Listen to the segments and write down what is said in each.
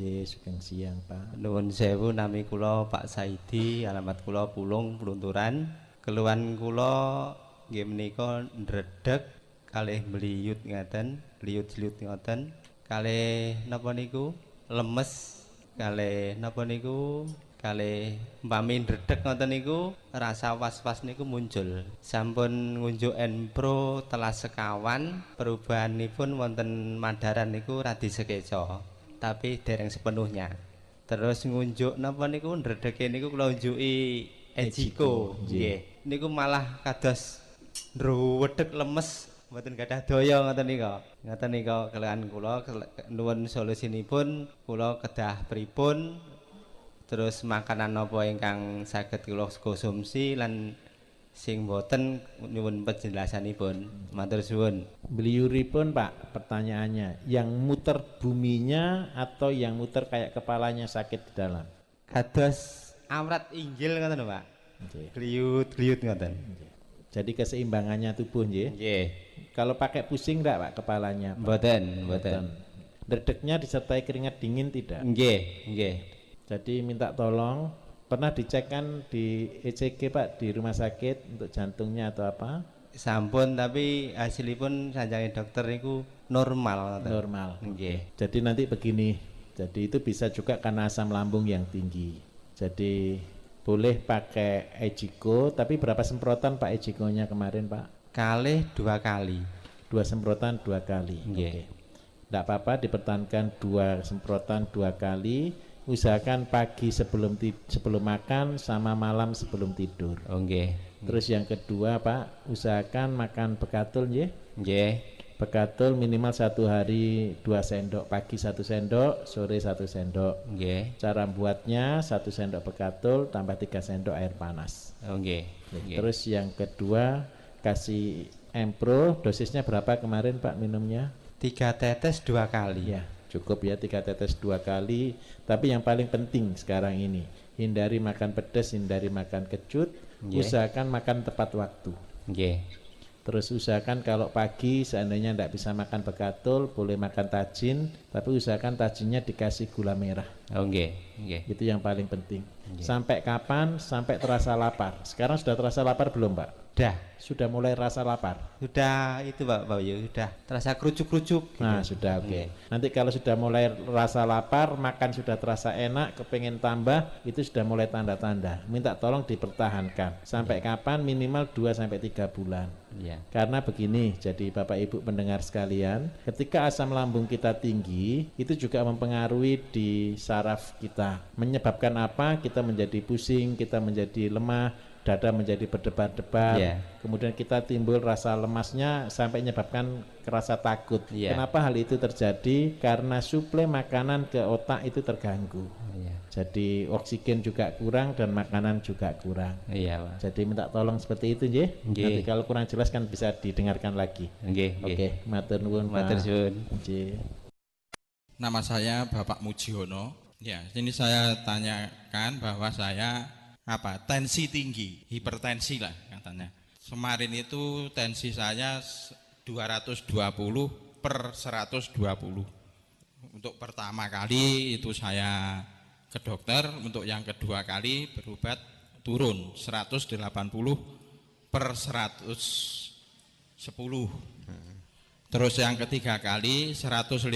Sugeng siang Pak. Nuwun sewu, nami kula Pak Saidi, alamat kula Pulung Plunturan. Keluhan kula nggih menika ndredeg kalih mliyut ngaten, mliyut-mliyut ngoten. Kalih napa niku? Lemes. Kalih napa niku? Kalih umpami ndredeg ngoten niku rasa was-was niku muncul. Sampun ngunjuk Enpro telas sekawan, perubahanipun wonten Madaran niku radi sekeca. Tapi dereng sepenuhnya. Terus ngunjuk napa niku ndredege niku kula unjuki Ejiko nggih. Niku malah kados ndruwedeg lemes, mboten gadah daya ngoten nika. Ngoten nika kelekan kula nuwun solusinipun kula kedah pripun, terus makanan napa ingkang saged kula konsumsi lan sing boten nyuwun penjelasanipun. Matur suwun. Beliuripun Pak, pertanyaannya, yang muter buminya atau yang muter kayak kepalanya sakit di dalam? Kados awrat inggil ngoten lho, Pak. Nggih. Gliyut-gliyut ngoten. Jadi keseimbangannya tubuh nggih. Nggih. Kalau pakai pusing enggak Pak kepalanya? Pak? Mboten. Dredegnya disertai keringat dingin tidak? Nggih. Jadi minta tolong, pernah dicek kan di ECG Pak di rumah sakit untuk jantungnya atau apa? Sampun, tapi hasilipun sanjange dokter niku normal ngoten. Normal. Nggih. Jadi nanti begini, jadi itu bisa juga karena asam lambung yang tinggi. Jadi boleh pakai Ejiko, tapi berapa semprotan Pak Ejikonya kemarin Pak? Kalih 2 kali. 2 semprotan 2 kali. Nggih. Oke. Tidak apa-apa, dipertahankan 2 semprotan 2 kali. Usahakan pagi sebelum makan sama malam sebelum tidur. Oh nggih. Terus yang kedua Pak, usahakan makan bekatul nggih. Nggih. Bekatul minimal 1 hari 2 sendok, pagi 1 sendok, sore 1 sendok. Nggih. Cara buatnya 1 sendok bekatul tambah 3 sendok air panas. Oh nggih. Terus yang kedua kasih Empro, dosisnya berapa kemarin Pak minumnya? 3 tetes 2 kali. Ya, cukup ya 3 tetes 2 kali. Tapi yang paling penting sekarang ini, hindari makan pedas, hindari makan kecut. Usahakan makan tepat waktu. Nggih. Terus usahakan kalau pagi seandainya tidak bisa makan bekatul, boleh makan tajin, tapi usahakan tajinnya dikasih gula merah. Oh nggih. Itu yang paling penting. Sampai kapan? Sampai terasa lapar. Sekarang sudah terasa lapar belum Pak? Sudah mulai rasa lapar. Sudah itu Pak Bayu, sudah terasa kerucuk-kerucuk. Nah, sudah oke. Nanti kalau sudah mulai rasa lapar, makan sudah terasa enak, kepengen tambah, itu sudah mulai tanda-tanda. Minta tolong dipertahankan. Sampai kapan? Minimal 2 sampai 3 bulan. Iya. Karena begini, jadi Bapak Ibu pendengar sekalian, ketika asam lambung kita tinggi, itu juga mempengaruhi di saraf kita. Menyebabkan apa? Kita menjadi pusing, kita menjadi lemah, dada menjadi berdebar-debar, kemudian kita timbul rasa lemasnya sampai menyebabkan rasa takut. Kenapa hal itu terjadi? Karena suplai makanan ke otak itu terganggu. Jadi oksigen juga kurang dan makanan juga kurang. Pak. Jadi minta tolong seperti itu nggih. Nanti kalau kurang jelas kan bisa didengarkan lagi. Oke, matur nuwun Pak. Matur suwun. Nama saya Bapak Mujiono. Ya, ini saya tanyakan bahwa saya tensi tinggi, hipertensi lah katanya. Kemarin itu tensi saya 220 per 120. Untuk pertama kali itu saya ke dokter, untuk yang kedua kali berobat turun 180 per 110. Terus yang ketiga kali 150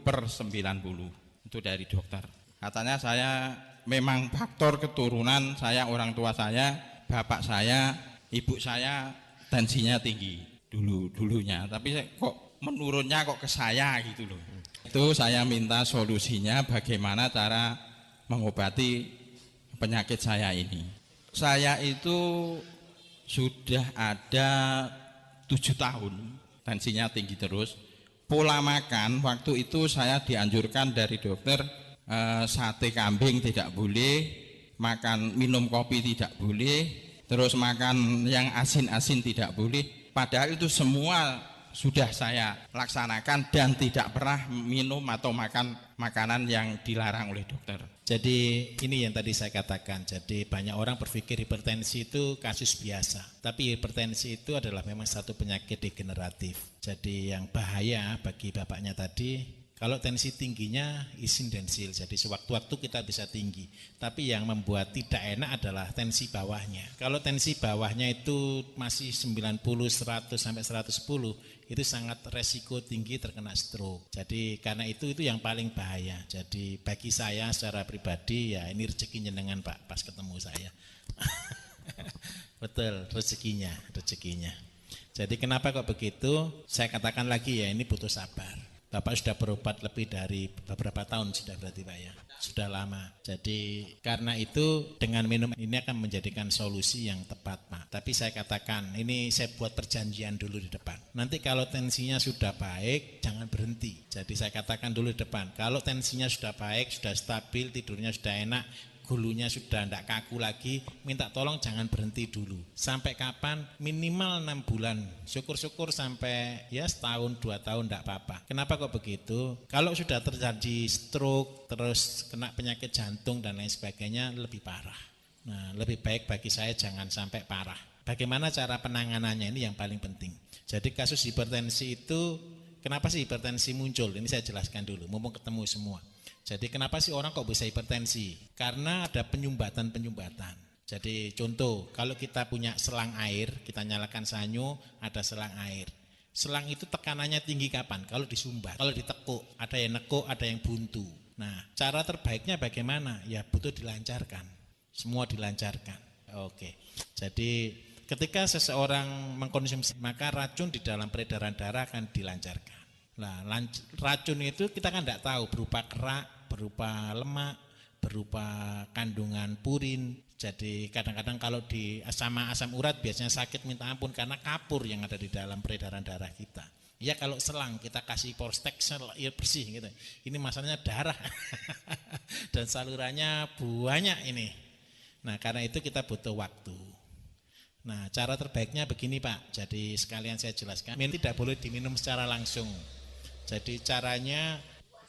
per 90. Itu dari dokter. Katanya saya memang faktor keturunan saya, orang tua saya, bapak saya, ibu saya tensinya tinggi dulunya, tapi kok menurunnya kok ke saya gitu loh. Itu saya minta solusinya bagaimana cara mengobati penyakit saya ini. Saya itu sudah ada 7 tahun tensinya tinggi terus. Pola makan waktu itu saya dianjurkan dari dokter, sate kambing tidak boleh, minum kopi tidak boleh, terus makan yang asin-asin tidak boleh. Padahal itu semua sudah saya laksanakan dan tidak pernah minum atau makan makanan yang dilarang oleh dokter. Jadi ini yang tadi saya katakan, jadi banyak orang berpikir hipertensi itu kasus biasa, tapi hipertensi itu adalah memang satu penyakit degeneratif. Jadi yang bahaya bagi bapaknya tadi, Kalau tensi tingginya insidensil, jadi sewaktu-waktu kita bisa tinggi. Tapi yang membuat tidak enak adalah tensi bawahnya. Kalau tensi bawahnya itu masih 90, 100 sampai 110, itu sangat resiko tinggi terkena stroke. Jadi karena itu yang paling bahaya. Jadi bagi saya secara pribadi ya ini rezeki jenengan Pak pas ketemu saya. Betul, rezekinya. Jadi kenapa kok begitu? Saya katakan lagi ya, ini butuh sabar. Bapak sudah berobat lebih dari beberapa tahun sudah berarti Pak ya, sudah lama. Jadi karena itu dengan minum ini akan menjadikan solusi yang tepat Pak. Tapi saya katakan, ini saya buat perjanjian dulu di depan. Nanti kalau tensinya sudah baik, jangan berhenti. Jadi saya katakan dulu di depan, kalau tensinya sudah baik, sudah stabil, tidurnya sudah enak, gulunya sudah tidak kaku lagi, minta tolong jangan berhenti dulu. Sampai kapan? Minimal 6 bulan. Syukur-syukur sampai ya setahun 2 tahun tidak apa-apa. Kenapa kok begitu? Kalau sudah terjadi stroke, terus kena penyakit jantung dan lain sebagainya, lebih parah. Nah, lebih baik bagi saya jangan sampai parah. Bagaimana cara penanganannya ini yang paling penting. Jadi kasus hipertensi itu, kenapa sih hipertensi muncul? Ini saya jelaskan dulu, mumpung ketemu semua. Jadi kenapa sih orang kok bisa hipertensi? Karena ada penyumbatan. Jadi contoh, kalau kita punya selang air, kita nyalakan sanyo, ada selang air. Selang itu tekanannya tinggi kapan? Kalau disumbat, kalau ditekuk, ada yang nekuk, ada yang buntu. Nah, cara terbaiknya bagaimana? Ya butuh dilancarkan. Semua dilancarkan. Oke. Jadi ketika seseorang mengkonsumsi, maka racun di dalam peredaran darah akan dilancarkan. Nah, racun itu kita kan tidak tahu, berupa kerak, berupa lemak, berupa kandungan purin. Jadi kadang-kadang kalau sama asam urat biasanya sakit minta ampun karena kapur yang ada di dalam peredaran darah kita. Ya kalau selang kita kasih Porstek ya bersih gitu. Ini masalahnya darah dan salurannya banyak ini. Nah karena itu kita butuh waktu. Nah cara terbaiknya begini Pak. Jadi sekalian saya jelaskan. Ini tidak boleh diminum secara langsung. Jadi caranya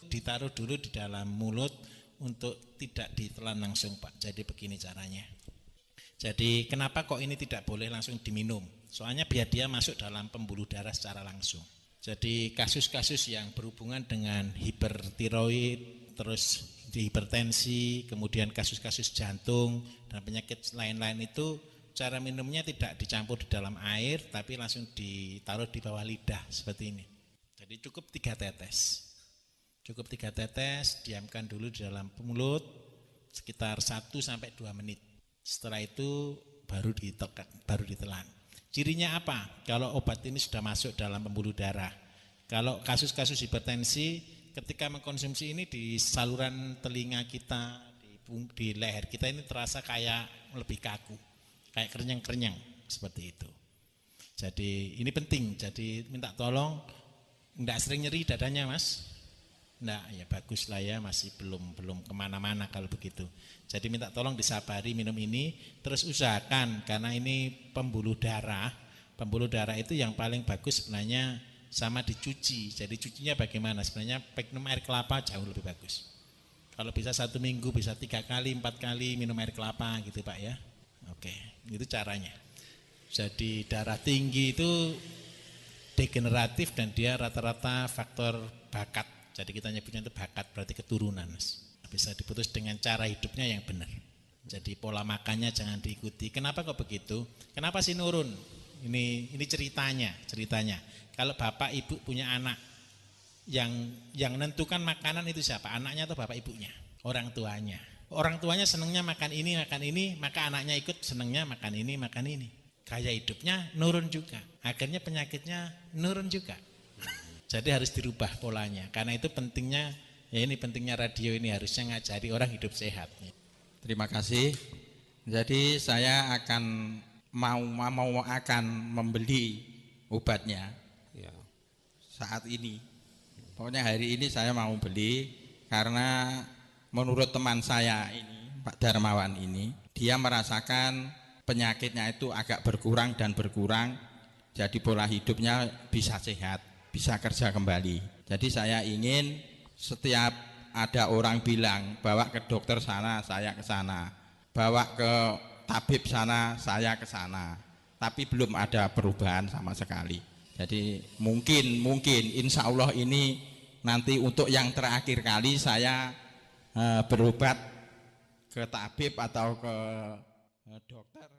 ditaruh dulu di dalam mulut untuk tidak ditelan langsung Pak. Jadi begini caranya. Jadi kenapa kok ini tidak boleh langsung diminum? Soalnya biar dia masuk dalam pembuluh darah secara langsung. Jadi kasus-kasus yang berhubungan dengan hipertiroid, terus hipertensi, kemudian kasus-kasus jantung dan penyakit lain-lain itu cara minumnya tidak dicampur di dalam air tapi langsung ditaruh di bawah lidah seperti ini. Jadi cukup 3 tetes. Cukup 3 tetes, diamkan dulu di dalam mulut sekitar 1-2 menit. Setelah itu baru ditelan. Cirinya apa? Kalau obat ini sudah masuk dalam pembuluh darah. Kalau kasus-kasus hipertensi, ketika mengkonsumsi ini di saluran telinga kita, di leher kita ini terasa kayak lebih kaku, kayak kerenyang-kerenyang seperti itu. Jadi ini penting. Jadi minta tolong, enggak sering nyeri dadanya Mas? Enggak, ya bagus lah ya, masih belum kemana-mana kalau begitu. Jadi minta tolong disabari minum ini, terus usahakan karena ini pembuluh darah itu yang paling bagus sebenarnya sama dicuci. Jadi cucinya bagaimana? Sebenarnya minum air kelapa jauh lebih bagus. Kalau bisa 1 minggu bisa 3 kali, 4 kali minum air kelapa gitu Pak ya. Oke, itu caranya. Jadi darah tinggi itu degeneratif dan dia rata-rata faktor bakat. Jadi kita nyebutnya itu bakat, berarti keturunan. Bisa diputus dengan cara hidupnya yang benar. Jadi pola makannya jangan diikuti. Kenapa kok begitu? Kenapa sih nurun? Ini ceritanya. Kalau bapak ibu punya anak, yang menentukan makanan itu siapa? Anaknya atau bapak ibunya? Orang tuanya. Orang tuanya senangnya makan ini, maka anaknya ikut senangnya makan ini. Gaya hidupnya nurun juga. Akhirnya penyakitnya nurun juga. Jadi harus dirubah polanya. Karena itu pentingnya, ya ini pentingnya radio ini harusnya ngajari orang hidup sehat. Terima kasih. Jadi saya akan akan membeli obatnya ya, saat ini. Pokoknya hari ini saya mau beli karena menurut teman saya ini, Pak Darmawan ini, dia merasakan penyakitnya itu agak berkurang. Jadi pola hidupnya bisa sehat, bisa kerja kembali. Jadi saya ingin setiap ada orang bilang bawa ke dokter sana, saya ke sana, bawa ke tabib sana, saya ke sana, tapi belum ada perubahan sama sekali. Jadi mungkin insya Allah ini nanti untuk yang terakhir kali saya berobat ke tabib atau ke dokter.